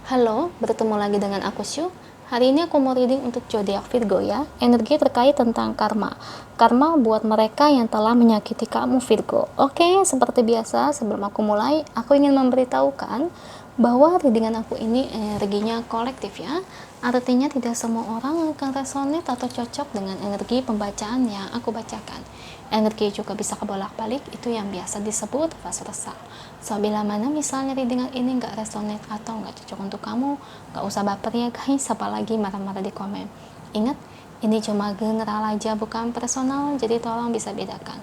Halo, bertemu lagi dengan aku Syu. Hari ini aku mau reading untuk zodiak Virgo ya. Energi terkait tentang karma. Karma buat mereka yang telah menyakiti kamu Virgo. Oke, seperti biasa sebelum aku mulai, aku ingin memberitahukan bahwa readingan aku ini energinya kolektif ya. Artinya tidak semua orang akan resonate atau cocok dengan energi pembacaan yang aku bacakan. Energi juga bisa kebolak-balik, itu yang biasa disebut fase resah. So, bila mana misalnya readingan ini nggak resonate atau nggak cocok untuk kamu, nggak usah baper ya guys, apalagi marah-marah di komen. Ingat, ini cuma general aja, bukan personal, jadi tolong bisa bedakan.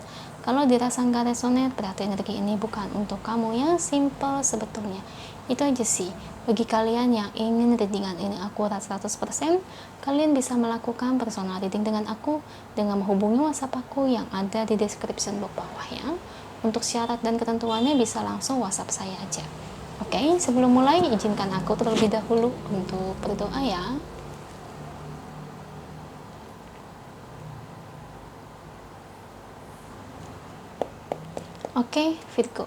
Kalau dirasa nggak resonate, berarti energi ini bukan untuk kamu ya, simple sebetulnya. Itu aja sih. Bagi kalian yang ingin readingan ini akurat 100%, kalian bisa melakukan personal reading dengan aku dengan menghubungi WhatsApp aku yang ada di description box bawah ya. Untuk syarat dan ketentuannya bisa langsung WhatsApp saya aja. Oke, sebelum mulai izinkan aku terlebih dahulu untuk berdoa ya. Oke, Virgo.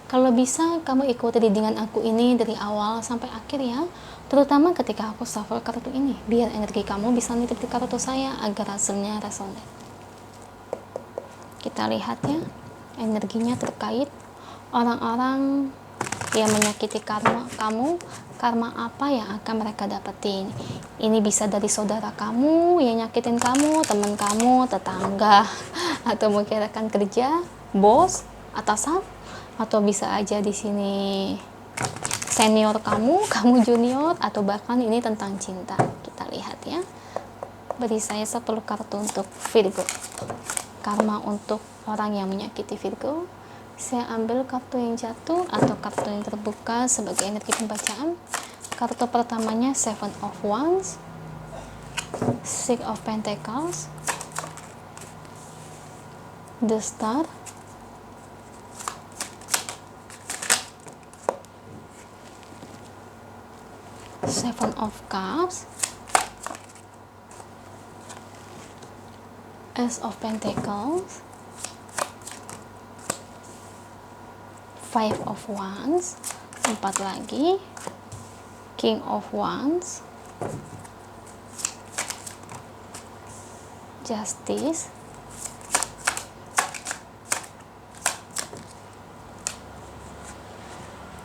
Kalau bisa, kamu ikuti readingan aku ini dari awal sampai akhir ya. Terutama ketika aku shuffle kartu ini, biar energi kamu bisa nitip di kartu saya agar hasilnya resonate. Kita lihat ya, energinya terkait orang-orang yang menyakiti kamu, karma apa yang akan mereka dapetin. Ini bisa dari saudara kamu yang nyakitin kamu, teman kamu, tetangga, atau mungkin rekan kerja, bos, atasan, atau bisa aja di sini senior kamu, kamu junior, atau bahkan ini tentang cinta. Kita lihat ya. Beri saya 10 kartu untuk Virgo. Karma untuk orang yang menyakiti Virgo. Saya ambil kartu yang jatuh atau kartu yang terbuka sebagai energi pembacaan. Kartu pertamanya Seven of Wands, Six of Pentacles, The Star, Seven of Cups, Ace of Pentacles, Five of Wands, 4 lagi, King of Wands, Justice,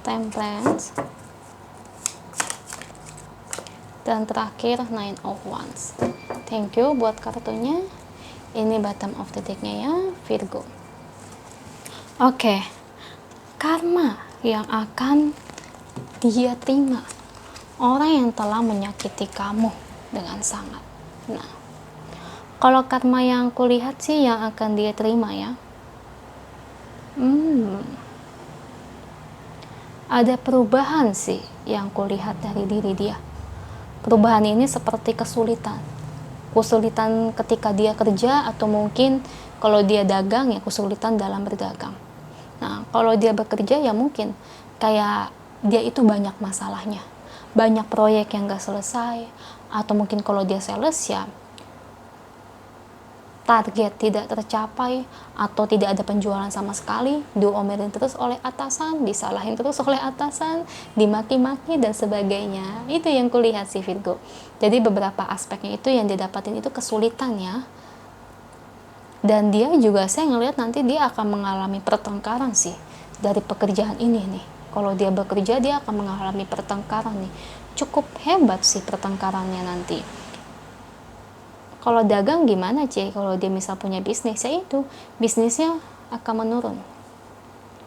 Temperance, dan terakhir Nine of Wands. Thank you buat kartunya. Ini bottom of the decknya ya, Virgo. Oke, karma yang akan dia terima orang yang telah menyakiti kamu dengan sangat. Nah, kalau karma yang kulihat sih yang akan dia terima ya, ada perubahan sih yang kulihat dari diri dia. Perubahan ini seperti kesulitan ketika dia kerja, atau mungkin kalau dia dagang ya kesulitan dalam berdagang. Nah, kalau dia bekerja ya mungkin kayak dia itu banyak masalahnya, banyak proyek yang gak selesai, atau mungkin kalau dia sales ya target tidak tercapai, atau tidak ada penjualan sama sekali, diomelin terus oleh atasan, disalahin terus oleh atasan, dimaki-maki dan sebagainya. Itu yang kulihat sih Virgo. Jadi beberapa aspeknya itu yang didapatin itu kesulitan ya. Dan dia juga, saya ngelihat nanti dia akan mengalami pertengkaran sih dari pekerjaan ini nih. Kalau dia bekerja dia akan mengalami pertengkaran nih. Cukup hebat sih pertengkarannya nanti. Kalau dagang gimana Ci? Kalau dia misal punya bisnis, ya itu bisnisnya akan menurun,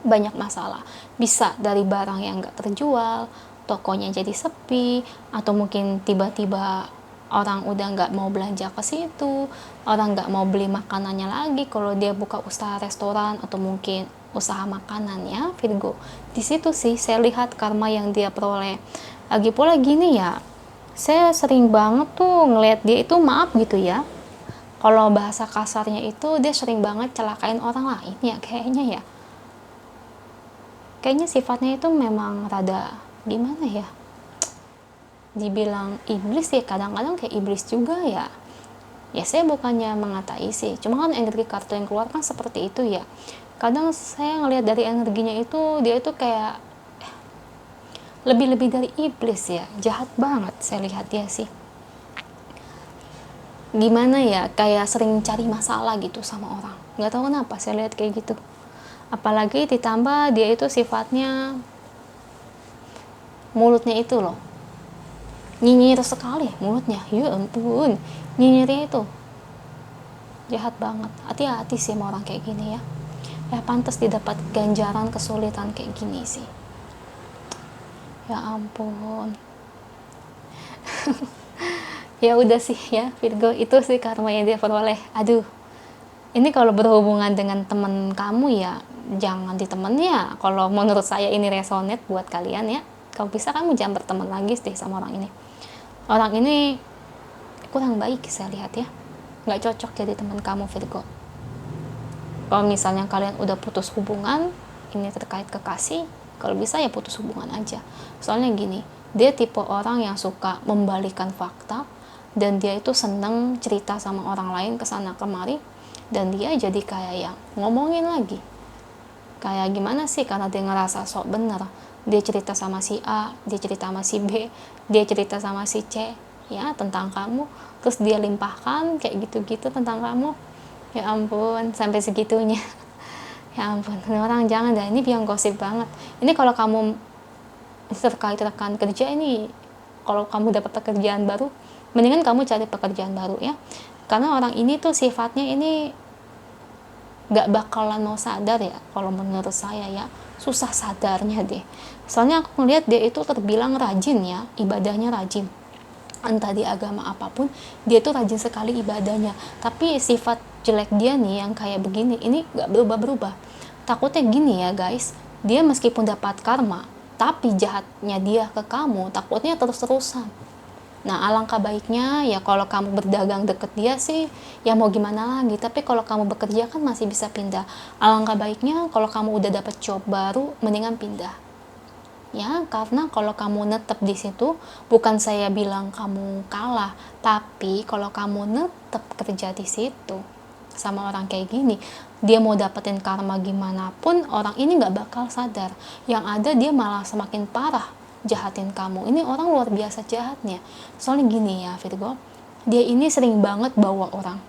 banyak masalah. Bisa dari barang yang nggak terjual, tokonya jadi sepi, atau mungkin tiba-tiba orang udah nggak mau belanja ke situ, orang nggak mau beli makanannya lagi. Kalau dia buka usaha restoran atau mungkin usaha makanan ya Virgo, di situ sih saya lihat karma yang dia peroleh. Lagi pula gini ya, saya sering banget tuh ngeliat dia itu, maaf gitu ya, kalau bahasa kasarnya itu dia sering banget celakain orang lain ya, kayaknya sifatnya itu memang rada gimana ya, dibilang iblis ya, kadang-kadang kayak iblis juga ya. Ya saya bukannya mengatai sih, cuma kan energi kartu yang keluar kan seperti itu ya. Kadang saya ngelihat dari energinya itu dia itu kayak lebih-lebih dari iblis ya, jahat banget saya lihat dia sih. Gimana ya, kayak sering cari masalah gitu sama orang, nggak tahu kenapa saya lihat kayak gitu. Apalagi ditambah dia itu sifatnya, mulutnya itu loh, nyinyir sekali mulutnya, ya ampun, nyinyirnya itu jahat banget. Hati-hati sih sama orang kayak gini ya. Ya pantas didapat ganjaran kesulitan kayak gini sih. Ya ampun. Ya udah sih ya Virgo, itu sih karma yang dia peroleh. Aduh, ini kalau berhubungan dengan teman kamu ya jangan ditemen ya. Kalau menurut saya ini resonate buat kalian ya, kalau bisa kamu jangan berteman lagi deh sama orang ini. Orang ini kurang baik saya lihat ya, nggak cocok jadi teman kamu Virgo. Kalau misalnya kalian udah putus hubungan, ini terkait kekasih, kalau bisa ya putus hubungan aja. Soalnya gini, dia tipe orang yang suka membalikan fakta, dan dia itu seneng cerita sama orang lain kesana kemari, dan dia jadi kayak yang ngomongin lagi. Kayak gimana sih, karena dia ngerasa sok bener. Dia cerita sama si A, dia cerita sama si B, dia cerita sama si C, ya tentang kamu, terus dia limpahkan kayak gitu-gitu tentang kamu. Ya ampun, sampai segitunya. Ya ampun, orang jangan dah, ini biang gosip banget. Ini kalau kamu terkait rekan kerja ini, kalau kamu dapat pekerjaan baru, mendingan kamu cari pekerjaan baru ya. Karena orang ini tuh sifatnya ini gak bakalan mau sadar ya, kalau menurut saya ya, susah sadarnya deh. Soalnya aku ngeliat dia itu terbilang rajin ya, ibadahnya rajin. Entah di agama apapun, dia tuh rajin sekali ibadahnya. Tapi sifat jelek dia nih yang kayak begini, ini gak berubah-berubah. Takutnya gini ya guys, dia meskipun dapat karma, tapi jahatnya dia ke kamu, takutnya terus-terusan. Nah alangkah baiknya ya kalau kamu berdagang deket dia sih, ya mau gimana lagi. Tapi kalau kamu bekerja kan masih bisa pindah. Alangkah baiknya kalau kamu udah dapet job baru, mendingan pindah. Ya, karena kalau kamu netep di situ, bukan saya bilang kamu kalah, tapi kalau kamu netep kerja di situ sama orang kayak gini, dia mau dapetin karma gimana pun, orang ini nggak bakal sadar. Yang ada dia malah semakin parah jahatin kamu. Ini orang luar biasa jahatnya. Soalnya gini ya Virgo, dia ini sering banget bawa orang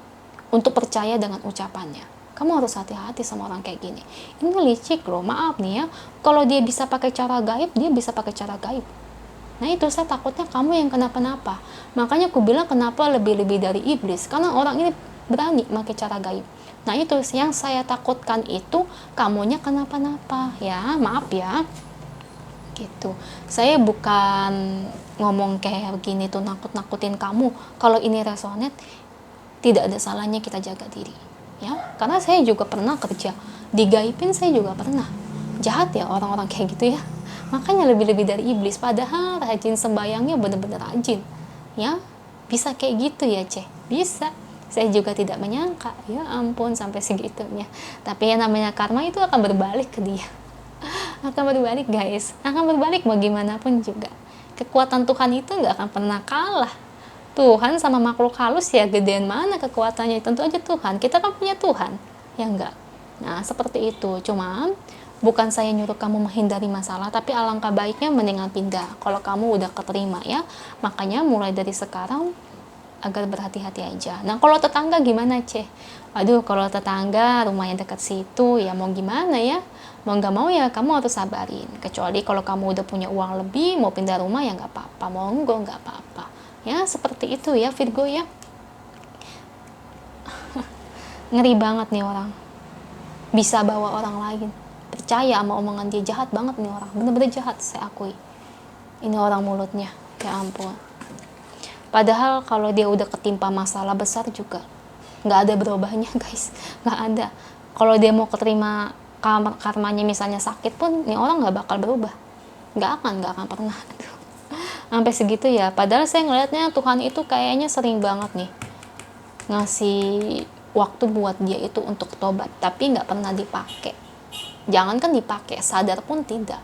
untuk percaya dengan ucapannya. Kamu harus hati-hati sama orang kayak gini. Ini licik loh, maaf nih ya. Kalau dia bisa pakai cara gaib, dia bisa pakai cara gaib. Nah itu saya takutnya kamu yang kenapa-napa. Makanya aku bilang kenapa lebih-lebih dari iblis. Karena orang ini berani pakai cara gaib. Nah itu yang saya takutkan, itu kamunya kenapa-napa. Ya maaf ya. Gitu. Saya bukan ngomong kayak begini tuh nakut-nakutin kamu. Kalau ini resonate, tidak ada salahnya kita jaga diri. Ya, karena saya juga pernah kerja digaipin, saya juga pernah. Jahat ya orang-orang kayak gitu ya. Makanya lebih-lebih dari iblis, padahal rajin sembayangnya bener-bener rajin. Ya, bisa kayak gitu ya, Ceh. Bisa. Saya juga tidak menyangka. Ya ampun, sampai segitunya. Tapi yang namanya karma itu akan berbalik ke dia. Akan berbalik guys. Akan berbalik mau gimana pun juga. Kekuatan Tuhan itu nggak akan pernah kalah. Tuhan sama makhluk halus ya gedean mana kekuatannya, tentu aja Tuhan. Kita kan punya Tuhan, ya enggak. Nah seperti itu. Cuma bukan saya nyuruh kamu menghindari masalah, tapi alangkah baiknya mendingan pindah kalau kamu udah keterima ya. Makanya mulai dari sekarang agar berhati-hati aja. Nah kalau tetangga gimana Ceh? Aduh kalau tetangga rumahnya dekat situ ya mau gimana ya, mau nggak mau ya kamu harus sabarin. Kecuali kalau kamu udah punya uang lebih, mau pindah rumah ya nggak apa-apa, monggo nggak apa-apa. Ya seperti itu ya Virgo ya. Ngeri banget nih orang, bisa bawa orang lain percaya sama omongan dia. Jahat banget nih orang, bener-bener jahat, saya akui. Ini orang mulutnya, ya ampun. Padahal kalau dia udah ketimpa masalah besar juga nggak ada berubahnya guys, nggak ada. Kalau dia mau keterima karmanya misalnya sakit pun, nih orang nggak bakal berubah, nggak akan pernah. Sampai segitu ya. Padahal saya ngelihatnya Tuhan itu kayaknya sering banget nih ngasih waktu buat dia itu untuk tobat, tapi nggak pernah dipakai. Jangankan dipakai, sadar pun tidak.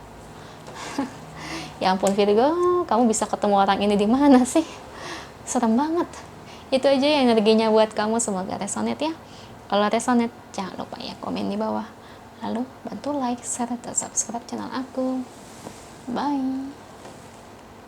Ya ampun Virgo, kamu bisa ketemu orang ini di mana sih? Serem banget. Itu aja ya energinya buat kamu, semoga resonate ya. Kalau resonate jangan lupa ya komen di bawah. Lalu bantu like, share, dan subscribe channel aku. Bye.